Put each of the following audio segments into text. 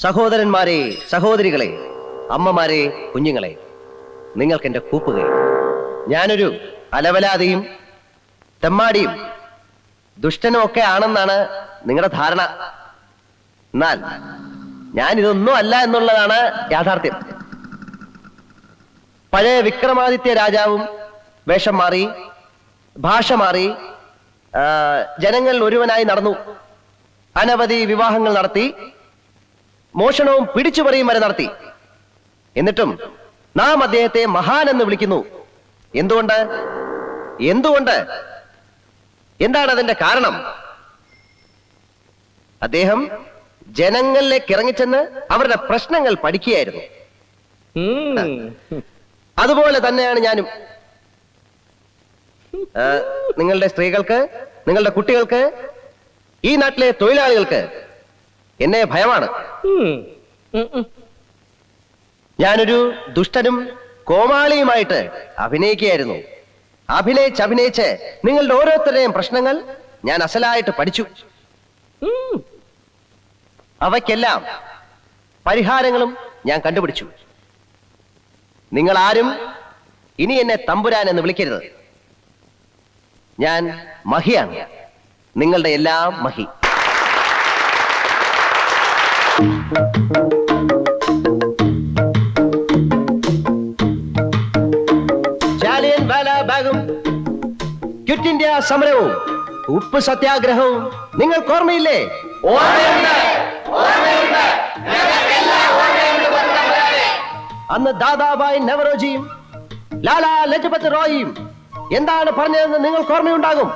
സഹോദരന്മാരെ, സഹോദരികളെ, അമ്മമാരെ, കുഞ്ഞുങ്ങളെ, നിങ്ങൾക്ക് എന്റെ കൂപ്പുകൈ. ഞാനൊരു അലവലാതിയും തെമ്മാടിയും ദുഷ്ടനും ഒക്കെ ആണെന്നാണ് നിങ്ങളുടെ ധാരണ. എന്നാൽ ഞാനിതൊന്നും അല്ല എന്നുള്ളതാണ് യാഥാർത്ഥ്യം. പഴയ വിക്രമാദിത്യ രാജാവും വേഷം മാറി, ഭാഷ മാറി, ജനങ്ങൾ ഒരുവനായി നടന്നു, അനവധി വിവാഹങ്ങൾ നടത്തി, മോഷണവും പിടിച്ചുപറിയും വരെ നടത്തി. എന്നിട്ടും നാം അദ്ദേഹത്തെ മഹാൻ എന്ന് വിളിക്കുന്നു. എന്തുകൊണ്ട്? എന്തുകൊണ്ട്? എന്താണ് അതിന്റെ കാരണം? അദ്ദേഹം ജനങ്ങളിലേക്ക് ഇറങ്ങിച്ചെന്ന് അവരുടെ പ്രശ്നങ്ങൾ പഠിക്കുകയായിരുന്നു. അതുപോലെ തന്നെയാണ് ഞാനും. നിങ്ങളുടെ സ്ത്രീകൾക്ക്, നിങ്ങളുടെ കുട്ടികൾക്ക്, ഈ നാട്ടിലെ തൊഴിലാളികൾക്ക് എന്നെ ഭയമാണ്. ഞാനൊരു ദുഷ്ടനും കോമാളിയുമായിട്ട് അഭിനയിക്കുകയായിരുന്നു. അഭിനയിച്ച് നിങ്ങളുടെ ഓരോരുത്തരുടെയും പ്രശ്നങ്ങൾ ഞാൻ അസലായിട്ട് പഠിച്ചു. അവയ്ക്കെല്ലാം പരിഹാരങ്ങളും ഞാൻ കണ്ടുപിടിച്ചു. നിങ്ങൾ ആരും ഇനി എന്നെ തമ്പുരാൻ എന്ന് വിളിക്കരുത്. ഞാൻ മഹിയാണ്, നിങ്ങളുടെ എല്ലാം മഹി. ജാലിയൻ വാലാബാഗും ക്വിറ്റ് ഇന്ത്യ സമരവും ഉപ്പ് സത്യാഗ്രഹവും നിങ്ങൾക്ക് ഓർമ്മയില്ലേ? അന്ന് ദാദാഭായ് നവറോജിയും ലാലാ ലജ്പത് റായിയും എന്താണ് പറഞ്ഞതെന്ന് നിങ്ങൾക്ക് ഓർമ്മയുണ്ടാകും.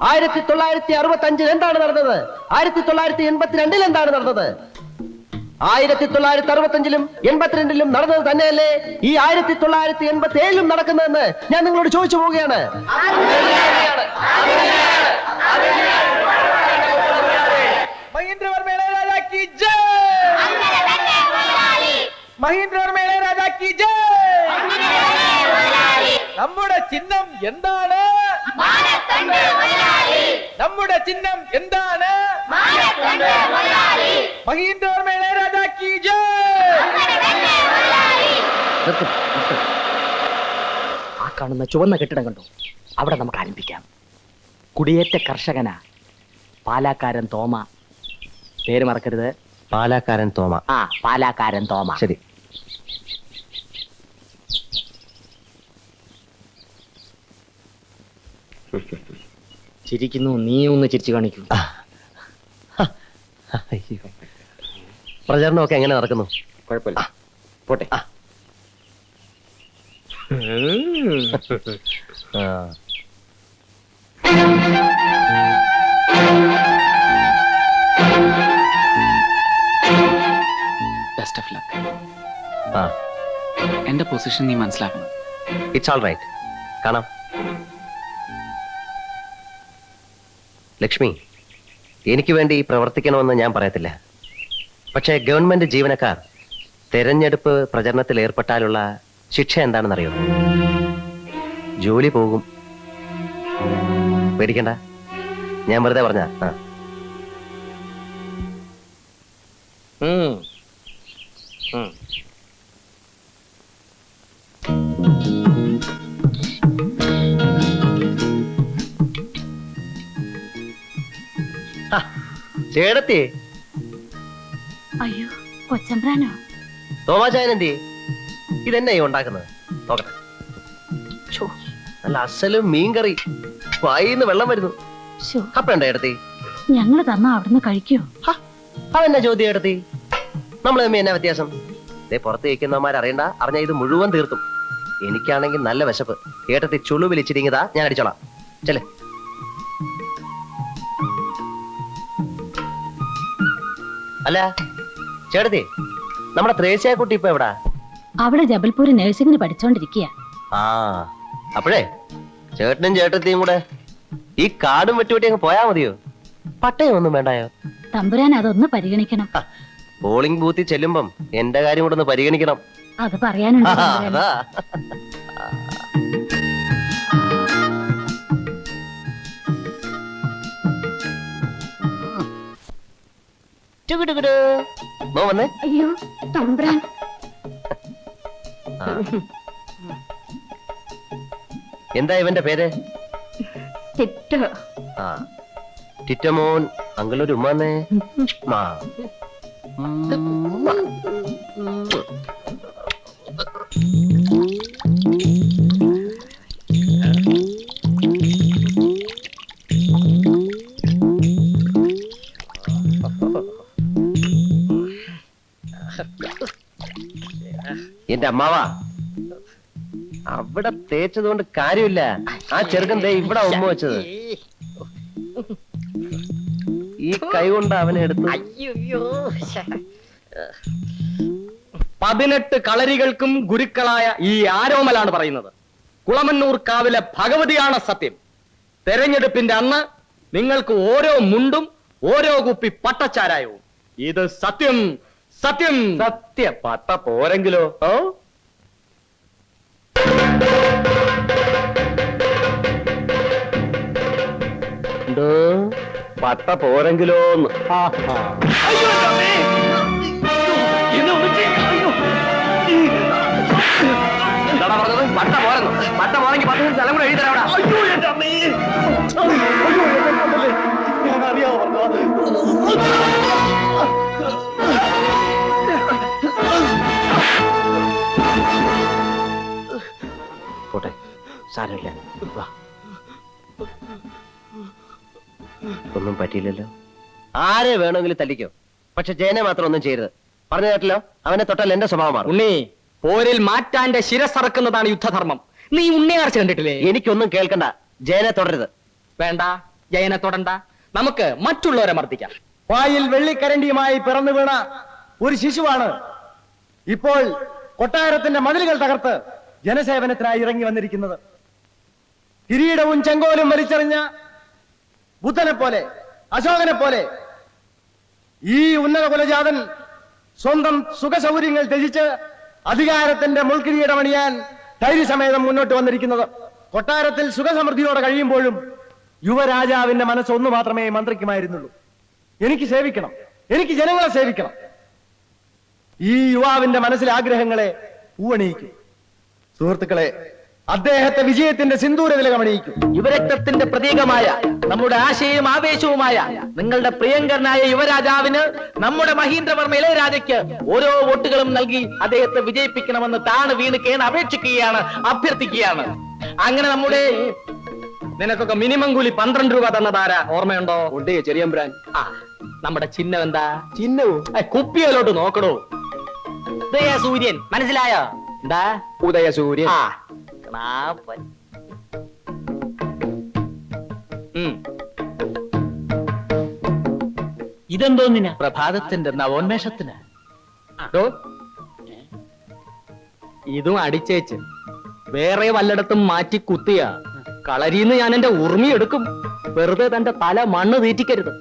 1965 എന്താണ് നടന്നത്? 1982 എന്താണ് നടന്നത്? 1965-ലും 82-ലും നടന്നത് തന്നെയല്ലേ ഈ 1987-ലും നടക്കുന്നതെന്ന് ഞാൻ നിങ്ങളോട് ചോദിച്ചു പോവുകയാണ്. മഹീന്ദ്രവർമ്മ ഇളയരാജ കി ജയ്! മഹീന്ദ്രവർമ്മ ഇളയരാജ കി ജയ്! നമ്മുടെ ചിഹ്നം എന്താണ്? നമ്മുടെ ചിഹ്നം എന്താണ്? മഹീന്ദ്രവർമ്മ ഇളയരാജ കി ജയ്! ആ കാണുന്ന ചുവന്ന കെട്ടിടം കണ്ടു, അവിടെ നമുക്ക് ആരംഭിക്കാം. കുടിയേറ്റ കർഷകനാ, പാലാക്കാരൻ തോമ. പേര് മറക്കരുത്. പാലാക്കാരൻ തോമ. പാലാക്കാരൻ തോമ. ശരി. ചിരിക്കുന്നു, നീ ഒന്ന് ചിരിച്ചു കാണിക്കൂ. പ്രചരണമൊക്കെ എങ്ങനെ നടക്കുന്നു? കുഴപ്പമില്ല, പോട്ടെ. Best of luck. എന്റെ പൊസിഷൻ നീ മനസ്സിലാക്കണം. It's all right. കാണാം. ലക്ഷ്മി, എനിക്ക് വേണ്ടി പ്രവർത്തിക്കണമെന്ന് ഞാൻ പറയത്തില്ല. പക്ഷേ ഗവൺമെന്റ് ജീവനക്കാർ തെരഞ്ഞെടുപ്പ് പ്രചരണത്തിൽ ഏർപ്പെട്ടാലുള്ള ശിക്ഷ എന്താണെന്നറിയോ? ജോലി പോകും. പേടിക്കണ്ട, ഞാൻ വെറുതെ പറഞ്ഞ. ചേടത്തി. അയ്യോ, കൊച്ചമ്പ്രാനോ? തോമാചായനെന്തി? ഇതെന്നെ ഉണ്ടാക്കുന്നത്? നോക്കട്ടെ. നല്ല അസലും മീൻകറി. വായിന്ന് വെള്ളം വരുന്നു. അപ്പണ്ട ഏടത്തി? ഞങ്ങള് തന്നാ അവിടുന്ന് കഴിക്കോ? അതെന്നാ ചോദ്യം ഏടത്തി? നമ്മൾ തമ്മി എന്നാ വ്യത്യാസം? പുറത്ത് കഴിക്കുന്നവന്മാരറിയണ്ട. അറിഞ്ഞ ഇത് മുഴുവൻ തീർത്തും. എനിക്കാണെങ്കിൽ നല്ല വിശപ്പ്. ഏട്ടത്തി ചുളു വിളിച്ചിരിങ്ങതാ, ഞാൻ അടിച്ചോളാം. ചെല്ലേ. അല്ല ചേട്ടത്തി, നമ്മുടെ ത്രേസ്യാക്കുട്ടി ഇപ്പൊ എവിടാ? അവിടെ ജബൽപൂര് നഴ്സിംഗിന് പഠിച്ചോണ്ടിരിക്കുക. അപ്പോഴേ ചേട്ടനും ചേട്ടത്തിയും കൂടെ ഈ കാടും വെട്ടുവെട്ടി അങ്ങ് പോയാ മതിയോ? പട്ടയം ഒന്നും വേണ്ടായോ? തമ്പുരാൻ അതൊന്ന് പരിഗണിക്കണം. പോളിംഗ് ബൂത്തിൽ ചെല്ലുമ്പം എന്റെ കാര്യം കൂടെ ഒന്ന് പരിഗണിക്കണം. അത് പറയാനുണ്ട്. അതാ. ചുകിടുകിട്. മോ വന്നേ. അയ്യോ തമ്പ്രാൻ. ആ. എന്താ ഇവന്റെ പേര്? ചിറ്റ. ആ ടിറ്റമോൻ അങ്കിളൊരു ഉമ്മാന്നേ. മാ. ഉമ്മ. എന്റെ അമ്മാവാ, അവിടെ തേച്ചത് കൊണ്ട് കാര്യമില്ല. ആ ചെറുക്കൻ ദേ ഇവിടെ ഉമ്മ വെച്ചത്. ഈ കൈ കൊണ്ട് അവനെ എടുത്തു. 18 കളരികൾക്കും ഗുരുക്കളായ ഈ ആരോമലാണ് പറയുന്നത്. കുളമന്നൂർ കാവിലെ ഭഗവതിയാണ് സത്യം. തെരഞ്ഞെടുപ്പിന്റെ അന്ന് നിങ്ങൾക്ക് ഓരോ മുണ്ടും ഓരോ കുപ്പി പട്ടച്ചാരായവും. ഇത് സത്യം, സത്യം. സത്യ പട്ട പോരെങ്കിലോ? ഓ പട്ട പോരെങ്കിലോന്ന്. എന്താടാ പറഞ്ഞത്? പട്ട പോരെന്നു. പട്ട പോരെങ്കിൽ 10 സ്ഥലം കൂടെ എഴുതി തരാം. പോട്ടെ, സാരമില്ല. വാ. ഒന്നും പറ്റിയില്ലല്ലോ. ആരെ വേണമെങ്കിലും തല്ലിക്കോ, പക്ഷെ ജയനെ മാത്രം ഒന്നും ചെയ്യരുത്. പറഞ്ഞു കേട്ടല്ലോ, അവനെ തൊട്ടാൽ എന്റെ സ്വഭാവം മാറും. ഉണ്ണി, പോരിൽ മാറ്റാന്റെ ശിരസറക്കുന്നതാണ് യുദ്ധധർമ്മം. നീ ഉണ്ണിയാർച്ച കണ്ടിട്ടില്ലേ? എനിക്കൊന്നും കേൾക്കണ്ട. ജയനെ തുടരുത്. വേണ്ട, ജയനെ തൊടണ്ട. നമുക്ക് മറ്റുള്ളവരെ മർദ്ദിക്കാം. വായിൽ വെള്ളിക്കരണ്ടിയുമായി പിറന്നു വീണ ഒരു ശിശുവാണ് ഇപ്പോൾ കൊട്ടാരത്തിന്റെ മതിലുകൾ തകർത്ത് ജനസേവനത്തിനായി ഇറങ്ങി വന്നിരിക്കുന്നത്. കിരീടവും ചെങ്കോലും വലിച്ചെറിഞ്ഞ ബുദ്ധനെ പോലെ, അശോകനെ പോലെ ഈ ഉന്നത കുലജാതൻ സ്വന്തം സുഖസൗകര്യങ്ങൾ ത്യജിച്ച് അധികാരത്തിന്റെ മുൾക്കിരീടമണിയാൻ ധൈര്യസമേതം മുന്നോട്ട് വന്നിരിക്കുന്നത്. കൊട്ടാരത്തിൽ സുഖസമൃദ്ധിയോടെ കഴിയുമ്പോഴും യുവരാജാവിന്റെ മനസ്സ് ഒന്ന് മാത്രമേ മന്ത്രിക്കുമായിരുന്നുള്ളൂ. എനിക്ക് സേവിക്കണം, എനിക്ക് ജനങ്ങളെ സേവിക്കണം. ഈ യുവാവിന്റെ മനസ്സിലെ ആഗ്രഹങ്ങളെ പൂവണിയിക്കും. സുഹൃത്തുക്കളെ, അദ്ദേഹത്തെ വിജയത്തിന്റെ സിന്ദൂര തിലകമണിയിക്കും. യുവരക്തത്തിന്റെ പ്രതീകമായ നമ്മുടെ ആശയവും ആവേശവുമായ നിങ്ങളുടെ പ്രിയങ്കരനായ യുവരാജാവിന് നമ്മുടെ മഹീന്ദ്രവർമ്മ ഇളയരാജയ്ക്ക് ഓരോ വോട്ടുകളും നൽകി അദ്ദേഹത്തെ വിജയിപ്പിക്കണമെന്ന് താണ് വീണ് കേണ് അപേക്ഷിക്കുകയാണ്, അഭ്യർത്ഥിക്കുകയാണ്. അങ്ങനെ നമ്മുടെ നിനക്കൊക്കെ മിനിമം കൂലി 12 രൂപ തന്നതാരാ ഓർമ്മയുണ്ടോ? ഉണ്ടേ ചെറിയമ്പ്രാൻ. ആ, നമ്മുടെ ചിഹ്നം എന്താ? ചിഹ്നവും കുപ്പിയിലോട്ട് നോക്കണോ. ഉദയസൂര്യൻ, മനസ്സിലായോ? എന്താ? ഉദയസൂര്യൻ. ആ, ക്ലാപ്പൻ. ഇതെന്തോന്നിനാ? പ്രഭാതത്തിന്റെ നവോന്മേഷത്തിന്. ദോ, ഇതും അടിച്ചേച്ച് വേറെ വല്ലയിടത്തും മാറ്റി കുത്തിയ കളരിന്ന് ഞാൻ എന്റെ ഉറുമി എടുക്കും. വെറുതെ തന്റെ തല മണ്ണ് തീറ്റിക്കരുത്.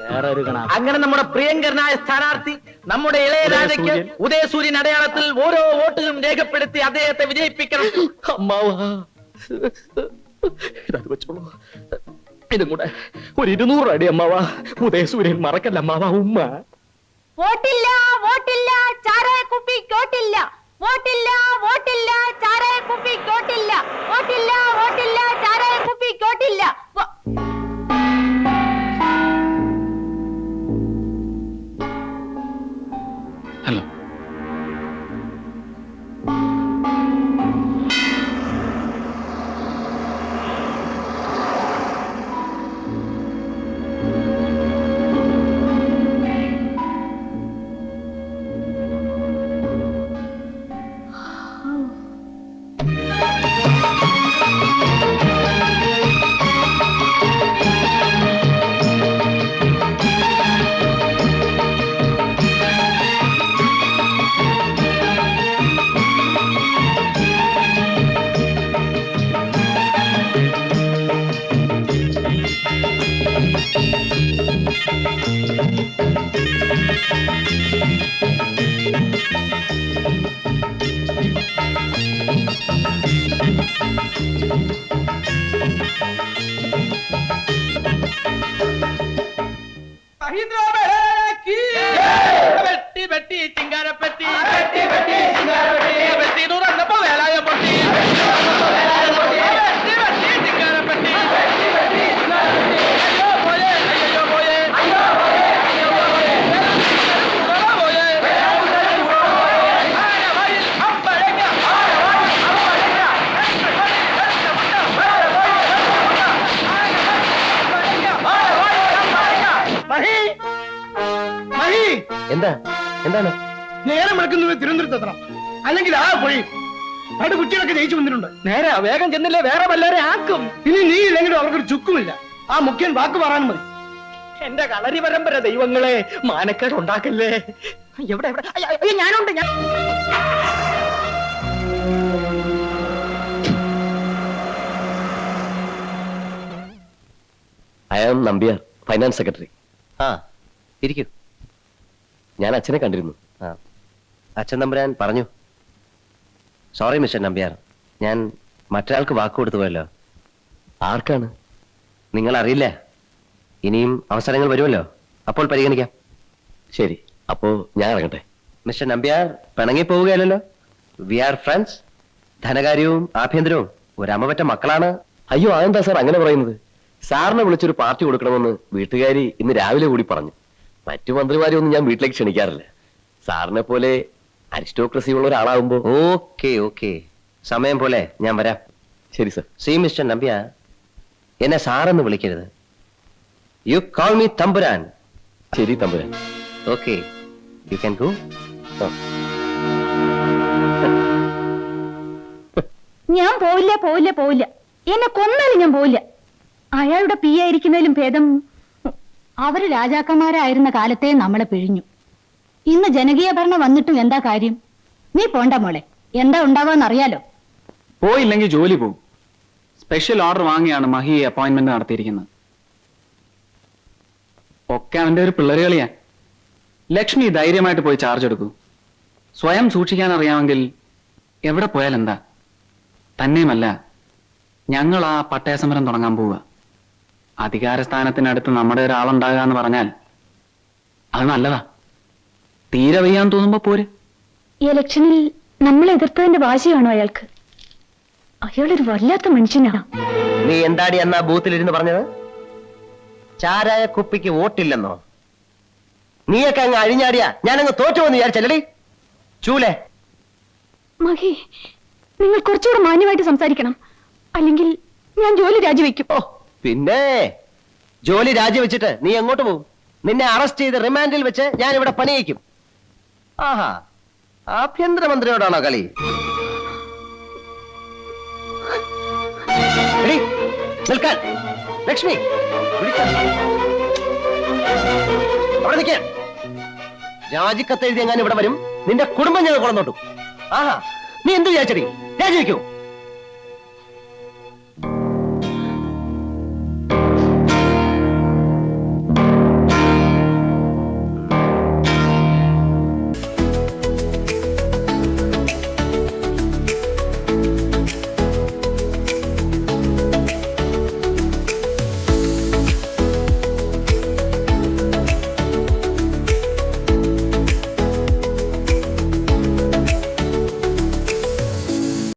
വേറെ ഒരു കണ. അങ്ങനെ നമ്മുടെ പ്രിയങ്കരനായ സ്ഥാനാർത്ഥി നമ്മുടെ ഇളയരാജയ്ക്ക് ഉദയസൂര്യൻ അടയാളത്തിൽ ഓരോ വോട്ടുകളും രേഖപ്പെടുത്തി അദ്ദേഹത്തെ വിജയിപ്പിക്കണം. അമ്മാവാ, ഇതത് വെച്ചോളൂ. ഇതും കൂടെ ഒരു 200 അടി അമ്മാവാ. ഉദയസൂര്യൻ മറക്കല്ല അമ്മാവാ. ഉമ്മ വോട്ടില്ല, വോട്ടില്ല, ചാരായ കുപ്പിക്കോട്ടില്ല. വോട്ടില്ല, വോട്ടില്ല, ചാരായ കുപ്പിക്കോട്ടില്ല. വോട്ടില്ല, വോട്ടില്ല, ചാരായ കുപ്പിക്കോട്ടില്ല. ഹലോ. പെട്ടി ചിങ്കാരപ്പെട്ടി പെട്ടി പെട്ടി ചിങ്കാരപ്പെട്ടി പെട്ടി തുറന്നപ്പോ വേലായ പൊട്ടി പെട്ടി പെട്ടി ചിങ്കാരപ്പെട്ടി പെട്ടി പെട്ടി ചിങ്കാരപ്പെട്ടി അയ്യോ പോയേ അയ്യോ പോയേ അയ്യോ പോയേ അയ്യോ പോയേ പോയേ മഹി മഹി എന്താ എന്താണ് നേരം വിളക്കുന്നത് തിരുവനന്തപുരത്ത് എത്തണം അല്ലെങ്കിൽ ആ പോയി അവിടെ കുട്ടികളൊക്കെ ജയിച്ചു വന്നിട്ടുണ്ട്. നേരെ വേഗം ചെന്നില്ലേ വേറെ വല്ലവരെ ആക്കും. ഇനി നീ ഇല്ലെങ്കിലും അവർക്കൊരു ചുക്കുമില്ല. ആ മുഖ്യൻ വാക്ക് പറയാൻ മതി. എന്റെ കളരി പരമ്പര ദൈവങ്ങളെ മാനക്കേട് ഉണ്ടാക്കല്ലേ. എവിടെ എവിടെ അയ്യോ, ഞാനുണ്ട് ഞാൻ. I am Nambiar, finance secretary. ആ ഇരിക്കൂ. ഞാൻ അച്ഛനെ കണ്ടിരുന്നു. ആ അച്ഛൻ നമ്പുരാൻ പറഞ്ഞു. സോറി മിസ്റ്റർ നമ്പ്യാർ, ഞാൻ മറ്റൊരാൾക്ക് വാക്ക് കൊടുത്തു പോയല്ലോ. ആർക്കാണ്? നിങ്ങൾ അറിയില്ല. ഇനിയും അവസരങ്ങൾ വരുമല്ലോ, അപ്പോൾ പരിഗണിക്കാം. ശരി, അപ്പോ ഞാൻ ഇറങ്ങട്ടെ. മിസ്റ്റർ നമ്പ്യാർ പിണങ്ങി പോവുകയല്ലോ. We are friends. ധനകാര്യവും ആഭ്യന്തരവും ഒരമ്മ മക്കളാണ്. അയ്യോ അതെന്താ സാർ അങ്ങനെ പറയുന്നത്? സാറിനെ വിളിച്ചൊരു പാർട്ടി കൊടുക്കണമെന്ന് വീട്ടുകാരി ഇന്ന് രാവിലെ കൂടി പറഞ്ഞു. മറ്റു മന്ത്രിമാരെ ഒന്നും ഞാൻ വീട്ടിലേക്ക് ക്ഷണിക്കാറില്ല. സാറിനെ പോലെ അരിസ്റ്റോക്രസി ഉള്ള ഒരാളാവുമ്പോ. ഓക്കെ ഓക്കെ, സമയം പോലെ ഞാൻ വരാം. ശരി സർ. സി മിസ്റ്റർ നമ്പ്യാർ, എന്നെ സാറെന്ന് വിളിക്കരുത്. യു കോൾ മീ തമ്പുരാൻ. ശരി തമ്പുരാൻ. Okay, you can go. ഞാൻ പോവില്ല പോവില്ല പോവില്ല. എന്നെ കൊന്നാലും ഞാൻ പോവില്ല. അയാളുടെ പി ആയിരിക്കുന്നതിലും ഭേദം അവര് രാജാക്കന്മാരായിരുന്ന കാലത്തെ നമ്മളെ പിഴിഞ്ഞു. ഇന്ന് ജനകീയ ഭരണം വന്നിട്ടും എന്താ കാര്യം? നീ പോണ്ട മോളെ, എന്താ ഉണ്ടാവാന്നറിയാലോ. പോയില്ലെങ്കിൽ ജോലി പോകും. സ്പെഷ്യൽ ഓർഡർ വാങ്ങിയാണ് മഹി അപ്പോയിന്റ്മെന്റ് നടത്തിയിരിക്കുന്നത്. ഒക്കെ അവന്റെ ഒരു പിള്ളേരുകളിയാ. ലക്ഷ്മി ധൈര്യമായിട്ട് പോയി ചാർജ് എടുക്കൂ. സ്വയം സൂക്ഷിക്കാൻ അറിയാമെങ്കിൽ എവിടെ പോയാൽ എന്താ. തന്നെയുമല്ല, ഞങ്ങൾ ആ പട്ടയ സമരം തുടങ്ങാൻ പോവുക. അധികാരസ്ഥാനത്തിനടുത്ത് നമ്മുടെ ഒരാളുണ്ടാകുക എന്ന് പറഞ്ഞാൽ അത് നല്ലതാ. തീരെ വയ്യാൻ തോന്നുമ്പോ പോര്. ഇലക്ഷനിൽ നമ്മൾ എതിർത്തതിന്റെ വാശിയാണോ അയാൾക്ക്? അയാളൊരു വല്ലാത്ത മനുഷ്യനാണ്. നീ എന്താടി എന്നാ ബൂത്തിലിരുന്ന് പറഞ്ഞത്? ചാരായ കുപ്പിക്ക് വോട്ടില്ലെന്നോ? നീയൊക്കെ അങ്ങ് അഴിഞ്ഞാടിയാ ഞാനങ്ങ് തോറ്റുപോന്ന് വിചാരിച്ചല്ലടി ചൂലേ. മഹി, നിങ്ങൾ കുറച്ചുകൂടെ മാന്യമായിട്ട് സംസാരിക്കണം, അല്ലെങ്കിൽ ഞാൻ ജോലി രാജിവെക്കും. ഓ പിന്നെ ജോലി രാജിവെച്ചിട്ട് നീ എങ്ങോട്ട് പോകും? നിന്നെ അറസ്റ്റ് ചെയ്ത് റിമാൻഡിൽ വെച്ച് ഞാൻ ഇവിടെ പണിയിക്കും. ആഹാ, ആഭ്യന്തരമന്ത്രിയോടാണോ കളി? എടീ, നിൽക്കാൻ. ലക്ഷ്മി, വിളിക്കാൻ. അവിടെ നിൽക്കാൻ. രാജിക്കത്ത് എഴുതി എങ്ങാനും ഇവിടെ വരും, നിന്റെ കുടുംബം ഞങ്ങൾ കൊളന്നോട്ടു. ആഹാ, നീ എന്ത് വിചാരിച്ചടി? രാജിവെക്കൂ.